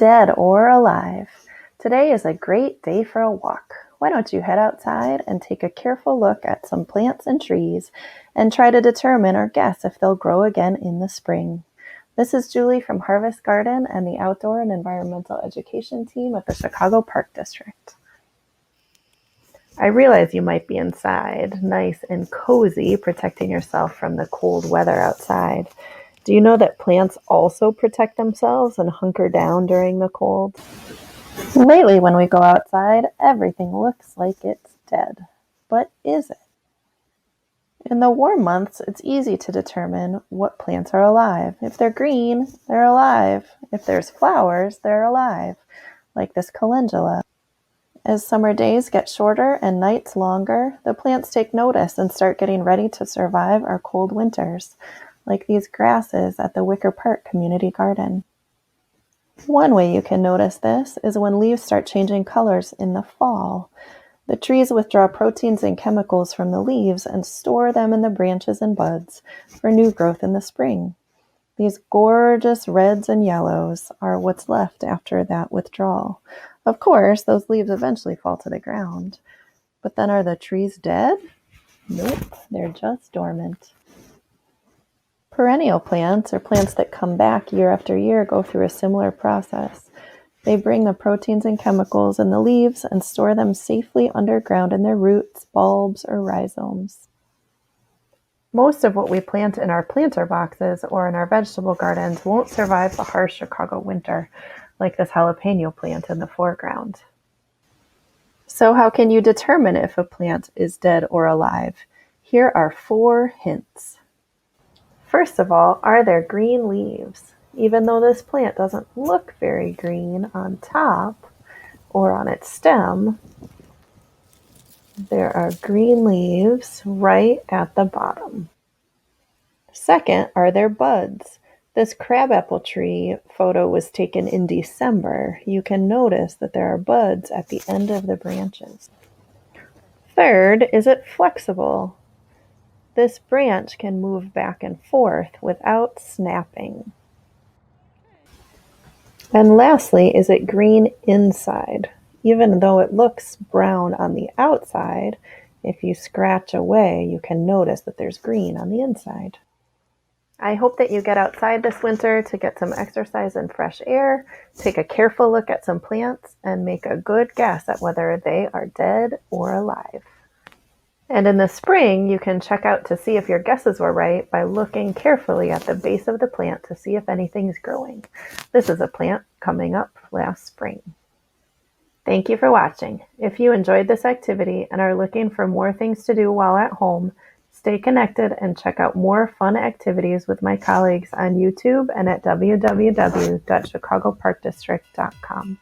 dead or alive. Today is a great day for a walk. Why don't you head outside and take a careful look at some plants and trees and try to determine or guess if they'll grow again in the spring. This is Julie from Harvest Garden and the Outdoor and Environmental Education team at the Chicago Park District. I realize you might be inside, nice and cozy, protecting yourself from the cold weather outside. Do you know that plants also protect themselves and hunker down during the cold? Lately, when we go outside, everything looks like it's dead. But is it? In the warm months, it's easy to determine what plants are alive. If they're green, they're alive. If there's flowers, they're alive, like this calendula. As summer days get shorter and nights longer, the plants take notice and start getting ready to survive our cold winters, like these grasses at the Wicker Park Community Garden. One way you can notice this is when leaves start changing colors in the fall. The trees withdraw proteins and chemicals from the leaves and store them in the branches and buds for new growth in the spring. These gorgeous reds and yellows are what's left after that withdrawal. Of course, those leaves eventually fall to the ground. But then are the trees dead? Nope, they're just dormant. Perennial plants, or plants that come back year after year, go through a similar process. They bring the proteins and chemicals in the leaves and store them safely underground in their roots, bulbs, or rhizomes. Most of what we plant in our planter boxes or in our vegetable gardens won't survive the harsh Chicago winter, like this jalapeno plant in the foreground. So how can you determine if a plant is dead or alive? Here are 4 hints. First of all, are there green leaves? Even though this plant doesn't look very green on top or on its stem, there are green leaves right at the bottom. Second, are there buds? This crabapple tree photo was taken in December. You can notice that there are buds at the end of the branches. Third, is it flexible? This branch can move back and forth without snapping. And lastly, is it green inside? Even though it looks brown on the outside, if you scratch away, you can notice that there's green on the inside. I hope that you get outside this winter to get some exercise and fresh air, take a careful look at some plants, and make a good guess at whether they are dead or alive. And in the spring, you can check out to see if your guesses were right by looking carefully at the base of the plant to see if anything's growing. This is a plant coming up last spring. Thank you for watching. If you enjoyed this activity and are looking for more things to do while at home, stay connected and check out more fun activities with my colleagues on YouTube and at www.chicagoparkdistrict.com.